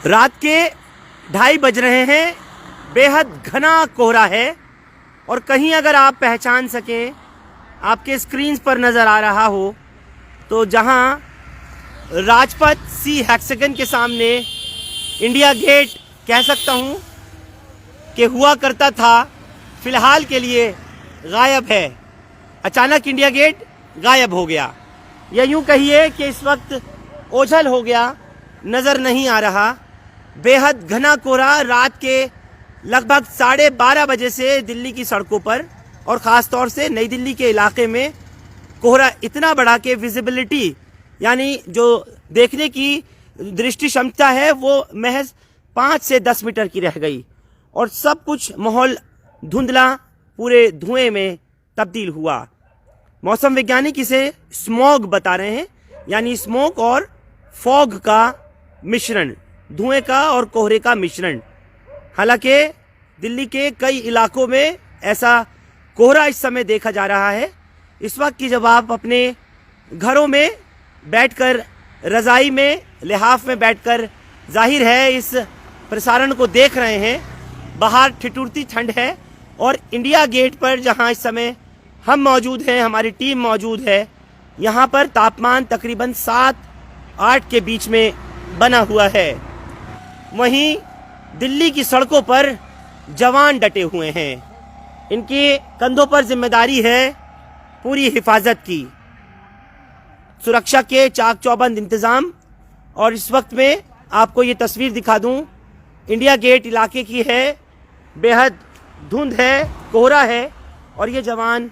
रात के 2:30 बज रहे हैं, बेहद घना कोहरा है और कहीं अगर आप पहचान सकें, आपके स्क्रीन्स पर नज़र आ रहा हो तो जहां राजपथ सी हेक्सागन के सामने इंडिया गेट कह सकता हूं कि हुआ करता था, फिलहाल के लिए गायब है। अचानक इंडिया गेट गायब हो गया, या यूं कहिए कि इस वक्त ओझल हो गया, नज़र नहीं आ रहा। बेहद घना कोहरा रात के लगभग 12:30 बजे से दिल्ली की सड़कों पर और ख़ास तौर से नई दिल्ली के इलाके में कोहरा इतना बड़ा कि विजिबिलिटी यानी जो देखने की दृष्टि क्षमता है वो महज 5 से 10 मीटर की रह गई और सब कुछ माहौल धुंधला, पूरे धुएं में तब्दील हुआ। मौसम वैज्ञानिक इसे स्मॉग बता रहे हैं, यानी स्मोक और फॉग का मिश्रण, धुएं का और कोहरे का मिश्रण। हालांकि दिल्ली के कई इलाकों में ऐसा कोहरा इस समय देखा जा रहा है। इस वक्त की जब आप अपने घरों में बैठकर, रज़ाई में, लिहाफ में बैठकर जाहिर है इस प्रसारण को देख रहे हैं, बाहर ठिठुरती ठंड है और इंडिया गेट पर जहां इस समय हम मौजूद हैं, हमारी टीम मौजूद है, यहां पर तापमान तकरीबन 7-8 के बीच में बना हुआ है। वहीं दिल्ली की सड़कों पर जवान डटे हुए हैं, इनके कंधों पर जिम्मेदारी है पूरी हिफाजत की, सुरक्षा के चाक चौबंद इंतजाम। और इस वक्त में आपको ये तस्वीर दिखा दूं, इंडिया गेट इलाके की है, बेहद धुंध है, कोहरा है और ये जवान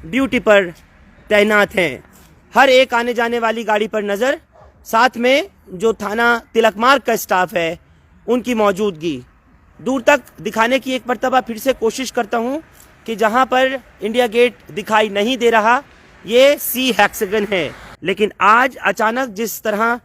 ड्यूटी पर तैनात हैं। हर एक आने जाने वाली गाड़ी पर नज़र, साथ में जो थाना तिलक मार्ग का स्टाफ है उनकी मौजूदगी। दूर तक दिखाने की एक मर्तबा फिर से कोशिश करता हूं कि जहां पर इंडिया गेट दिखाई नहीं दे रहा, ये सी हेक्सागन है। लेकिन आज अचानक जिस तरह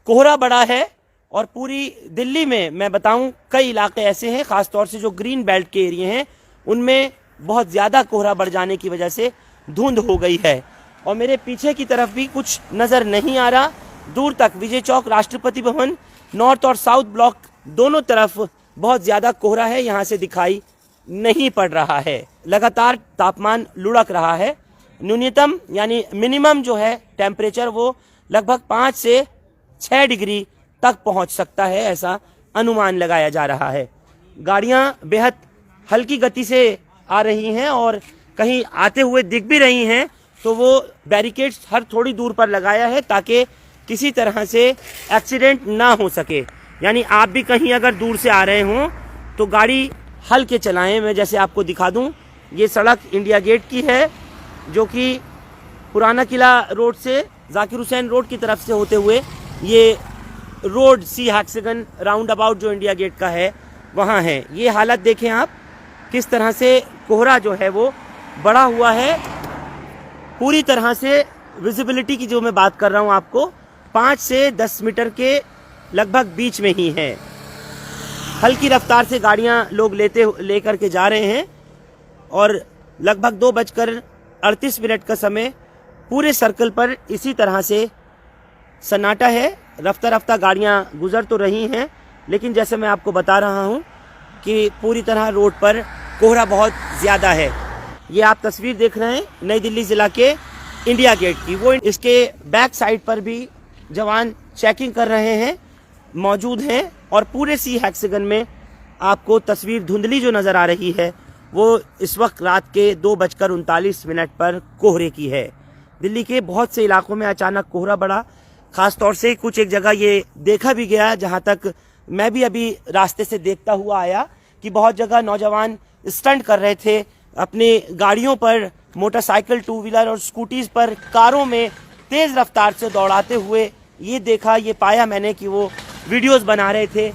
कोहरा बढ़ा है और पूरी दिल्ली में मैं बताऊं कई इलाके ऐसे हैं, खास तौर से जो ग्रीन बेल्ट के एरिया हैं, उनमें बहुत ज़्यादा कोहरा बढ़ जाने की वजह से धुंध हो गई है। और मेरे पीछे की तरफ भी कुछ नज़र नहीं आ रहा। दूर तक विजय चौक, राष्ट्रपति भवन, नॉर्थ और साउथ ब्लॉक दोनों तरफ बहुत ज़्यादा कोहरा है, यहाँ से दिखाई नहीं पड़ रहा है। लगातार तापमान लुढ़क रहा है। न्यूनतम यानी मिनिमम जो है टेम्परेचर वो लगभग 5 से 6 डिग्री तक पहुँच सकता है, ऐसा अनुमान लगाया जा रहा है। गाड़ियाँ बेहद हल्की गति से आ रही हैं और कहीं आते हुए दिख भी रही हैं तो वो बैरिकेड्स हर थोड़ी दूर पर लगाया है ताकि किसी तरह से एक्सीडेंट ना हो सके। यानी आप भी कहीं अगर दूर से आ रहे हों तो गाड़ी हल्के चलाएं। मैं जैसे आपको दिखा दूं, ये सड़क इंडिया गेट की है जो कि पुराना किला रोड से जाकिर हुसैन रोड की तरफ से होते हुए ये road C hexagon roundabout जो इंडिया गेट का है वहाँ है। ये हालत देखें आप, किस तरह से कोहरा जो है वो बढ़ा हुआ है। पूरी तरह से विजिबिलिटी की जो मैं बात कर रहा हूँ आपको 5 से 10 मीटर के लगभग बीच में ही है। हल्की रफ्तार से गाड़ियाँ लोग लेकर के जा रहे हैं और लगभग 2:38 का समय पूरे सर्कल पर इसी तरह से सन्नाटा है। रफ्ता रफ्ता गाड़ियाँ गुजर तो रही हैं, लेकिन जैसे मैं आपको बता रहा हूँ कि पूरी तरह रोड पर कोहरा बहुत ज़्यादा है। ये आप तस्वीर देख रहे हैं नई दिल्ली ज़िला के इंडिया गेट की। वो इसके बैक साइड पर भी जवान चेकिंग कर रहे हैं, मौजूद हैं और पूरे सी हेक्सागन में आपको तस्वीर धुंधली जो नज़र आ रही है वो इस वक्त रात के 2:39 पर कोहरे की है। दिल्ली के बहुत से इलाकों में अचानक कोहरा बढ़ा, खास तौर से कुछ एक जगह ये देखा भी गया, जहां तक मैं भी अभी रास्ते से देखता हुआ आया कि बहुत जगह नौजवान स्टंट कर रहे थे अपनी गाड़ियों पर, मोटरसाइकिल, टू व्हीलर और स्कूटीज पर, कारों में तेज रफ्तार से दौड़ाते हुए ये देखा, ये पाया मैंने कि वो वीडियोस बना रहे थे।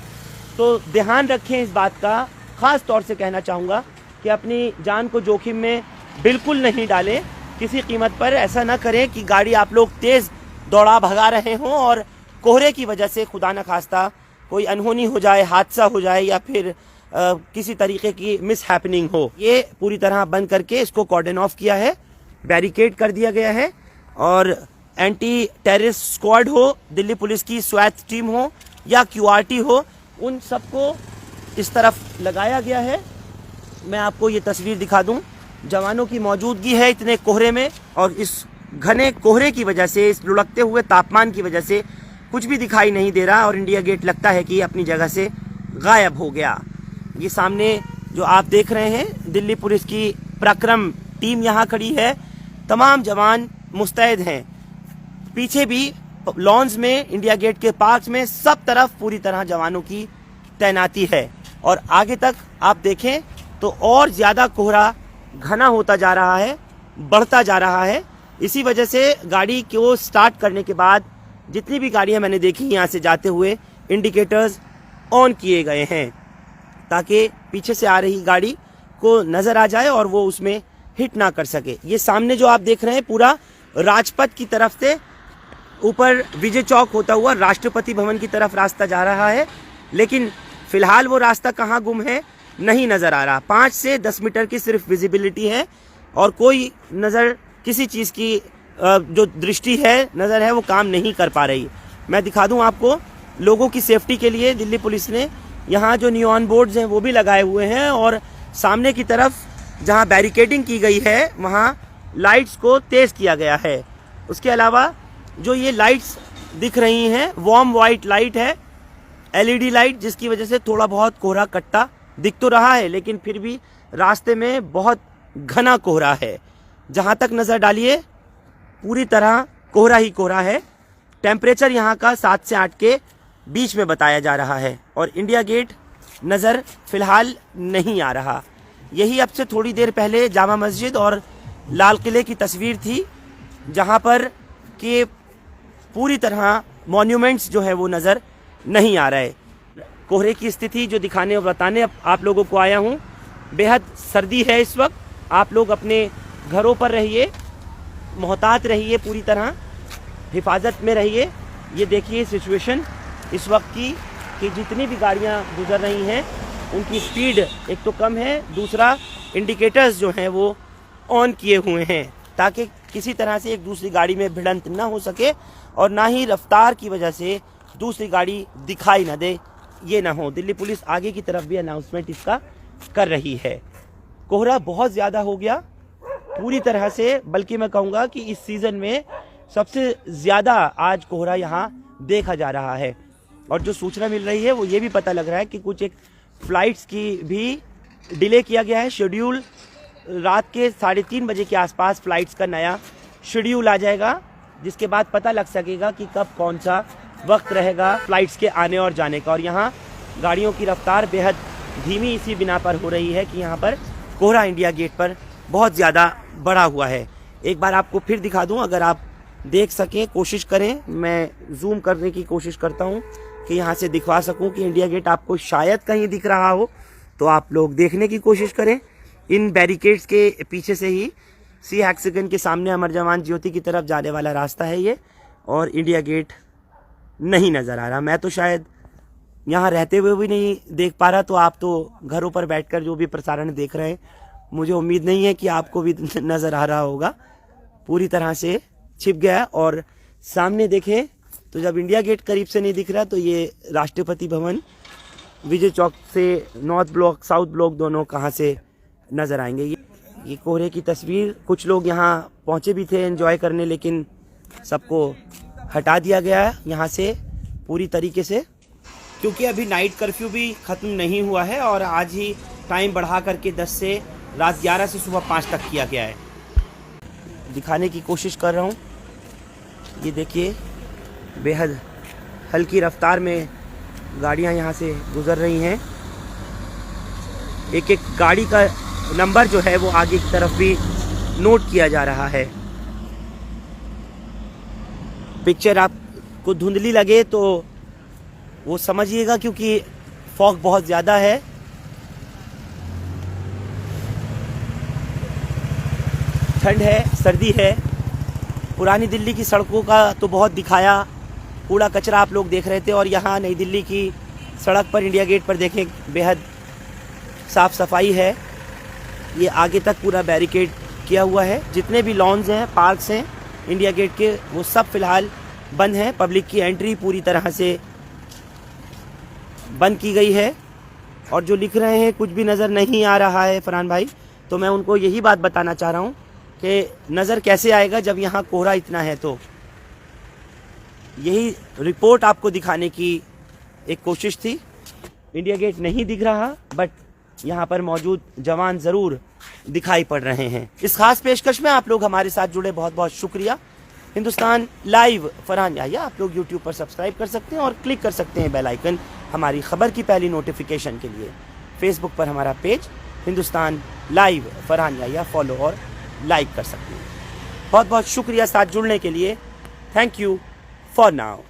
तो ध्यान रखें इस बात का, खास तौर से कहना चाहूँगा कि अपनी जान को जोखिम में बिल्कुल नहीं डालें, किसी कीमत पर ऐसा ना करें कि गाड़ी आप लोग तेज़ दौड़ा भगा रहे हों और कोहरे की वजह से खुदा न खास्ता कोई अनहोनी हो जाए, हादसा हो जाए या फिर किसी तरीके की मिस हैपनिंग हो। ये पूरी तरह बंद करके इसको कॉर्डन ऑफ किया है, बैरिकेड कर दिया गया है और एंटी टेररिस्ट स्क्वाड हो, दिल्ली पुलिस की स्वैत टीम हो या QRT हो, उन सबको इस तरफ लगाया गया है। मैं आपको ये तस्वीर दिखा दूं, जवानों की मौजूदगी है इतने कोहरे में, और इस घने कोहरे की वजह से, इस लुढ़कते हुए तापमान की वजह से कुछ भी दिखाई नहीं दे रहा और इंडिया गेट लगता है कि अपनी जगह से गायब हो गया। ये सामने जो आप देख रहे हैं, दिल्ली पुलिस की पराक्रम टीम यहाँ खड़ी है, तमाम जवान मुस्तैद हैं। पीछे भी लॉन्स में, इंडिया गेट के पार्क में, सब तरफ पूरी तरह जवानों की तैनाती है। और आगे तक आप देखें तो और ज़्यादा कोहरा घना होता जा रहा है, बढ़ता जा रहा है। इसी वजह से गाड़ी को स्टार्ट करने के बाद जितनी भी गाड़ियां मैंने देखी यहाँ से जाते हुए, इंडिकेटर्स ऑन किए गए हैं ताकि पीछे से आ रही गाड़ी को नज़र आ जाए और वो उसमें हिट ना कर सके। ये सामने जो आप देख रहे हैं पूरा राजपथ की तरफ से ऊपर विजय चौक होता हुआ राष्ट्रपति भवन की तरफ रास्ता जा रहा है, लेकिन फिलहाल वो रास्ता कहाँ गुम है नहीं नज़र आ रहा। 5 से 10 मीटर की सिर्फ विजिबिलिटी है और कोई नज़र, किसी चीज़ की जो दृष्टि है, नज़र है, वो काम नहीं कर पा रही। मैं दिखा दूं आपको, लोगों की सेफ्टी के लिए दिल्ली पुलिस ने यहाँ जो नियॉन बोर्ड्स हैं वो भी लगाए हुए हैं और सामने की तरफ जहाँ बैरिकेडिंग की गई है वहाँ लाइट्स को तेज़ किया गया है। उसके अलावा जो ये लाइट्स दिख रही हैं, वार्म वाइट लाइट है, LED लाइट, जिसकी वजह से थोड़ा बहुत कोहरा कट्टा दिख तो रहा है, लेकिन फिर भी रास्ते में बहुत घना कोहरा है। जहाँ तक नज़र डालिए पूरी तरह कोहरा ही कोहरा है। टेम्परेचर यहाँ का 7 से 8 के बीच में बताया जा रहा है और इंडिया गेट नज़र फिलहाल नहीं आ रहा। यही अब से थोड़ी देर पहले जामा मस्जिद और लाल किले की तस्वीर थी, जहाँ पर कि पूरी तरह मॉन्यूमेंट्स जो है वो नज़र नहीं आ रहे। कोहरे की स्थिति जो दिखाने और बताने आप लोगों को आया हूँ। बेहद सर्दी है इस वक्त, आप लोग अपने घरों पर रहिए, मोहतात रहिए, पूरी तरह हिफाजत में रहिए। ये देखिए सिचुएशन इस वक्त की कि जितनी भी गाड़ियाँ गुजर रही हैं उनकी स्पीड एक तो कम है, दूसरा इंडिकेटर्स जो हैं वो ऑन किए हुए हैं ताकि किसी तरह से एक दूसरी गाड़ी में भिड़ंत ना हो सके और ना ही रफ्तार की वजह से दूसरी गाड़ी दिखाई ना दे, ये ना हो। दिल्ली पुलिस आगे की तरफ भी अनाउंसमेंट इसका कर रही है। कोहरा बहुत ज़्यादा हो गया पूरी तरह से, बल्कि मैं कहूँगा कि इस सीज़न में सबसे ज़्यादा आज कोहरा यहाँ देखा जा रहा है। और जो सूचना मिल रही है वो ये भी पता लग रहा है कि कुछ एक फ़्लाइट्स की भी डिले किया गया है। शेड्यूल रात के 3:30 बजे के आसपास फ़्लाइट्स का नया शेड्यूल आ जाएगा, जिसके बाद पता लग सकेगा कि कब कौन सा वक्त रहेगा फ़्लाइट्स के आने और जाने का। और यहाँ गाड़ियों की रफ्तार बेहद धीमी इसी बिना पर हो रही है कि यहाँ पर कोहरा इंडिया गेट पर बहुत ज़्यादा बढ़ा हुआ है। एक बार आपको फिर दिखा दूँ, अगर आप देख सकें, कोशिश करें, मैं जूम करने की कोशिश करता हूँ कि यहाँ से दिखवा सकूँ कि इंडिया गेट आपको शायद कहीं दिख रहा हो, तो आप लोग देखने की कोशिश करें। इन बैरिकेड्स के पीछे से ही सी हेक्सागन के सामने अमर जवान ज्योति की तरफ जाने वाला रास्ता है ये, और इंडिया गेट नहीं नज़र आ रहा। मैं तो शायद यहाँ रहते हुए भी नहीं देख पा रहा, तो आप तो घरों पर बैठकर जो भी प्रसारण देख रहे हैं, मुझे उम्मीद नहीं है कि आपको भी नज़र आ रहा होगा। पूरी तरह से छिप गया। और सामने देखें तो जब इंडिया गेट करीब से नहीं दिख रहा तो ये राष्ट्रपति भवन, विजय चौक से नॉर्थ ब्लॉक, साउथ ब्लॉक दोनों कहाँ से नज़र आएंगे। ये कोहरे की तस्वीर, कुछ लोग यहाँ पहुँचे भी थे एंजॉय करने, लेकिन सबको हटा दिया गया है यहाँ से पूरी तरीके से, क्योंकि अभी नाइट कर्फ्यू भी ख़त्म नहीं हुआ है और आज ही टाइम बढ़ा करके 10 से रात 11 से सुबह 5 तक किया गया है। दिखाने की कोशिश कर रहा हूँ, ये देखिए बेहद हल्की रफ्तार में गाड़ियाँ यहाँ से गुज़र रही हैं। एक एक गाड़ी का नंबर जो है वो आगे की तरफ भी नोट किया जा रहा है। पिक्चर आपको धुंधली लगे तो वो समझिएगा, क्योंकि फॉग बहुत ज़्यादा है। ठंड है, सर्दी है। पुरानी दिल्ली की सड़कों का तो बहुत दिखाया, कूड़ा कचरा आप लोग देख रहे थे, और यहाँ नई दिल्ली की सड़क पर इंडिया गेट पर देखें बेहद साफ़ सफाई है। ये आगे तक पूरा बैरिकेड किया हुआ है। जितने भी लॉन्स हैं, पार्क्स हैं, इंडिया गेट के, वो सब फिलहाल बंद हैं। पब्लिक की एंट्री पूरी तरह से बंद की गई है। और जो लिख रहे हैं कुछ भी नज़र नहीं आ रहा है फरहान भाई, तो मैं उनको यही बात बताना चाह रहा हूँ कि नज़र कैसे आएगा जब यहाँ कोहरा इतना है। तो यही रिपोर्ट आपको दिखाने की एक कोशिश थी। इंडिया गेट नहीं दिख रहा, बट यहाँ पर मौजूद जवान ज़रूर दिखाई पड़ रहे हैं। इस खास पेशकश में आप लोग हमारे साथ जुड़े, बहुत बहुत शुक्रिया। हिंदुस्तान लाइव फरहान याहिया आप लोग यूट्यूब पर सब्सक्राइब कर सकते हैं और क्लिक कर सकते हैं बेल आइकन हमारी खबर की पहली नोटिफिकेशन के लिए। फेसबुक पर हमारा page Hindustan live Farhan Yahiya follow और लाइक कर सकते हैं। बहुत बहुत शुक्रिया साथ जुड़ने के लिए। Thank you for now.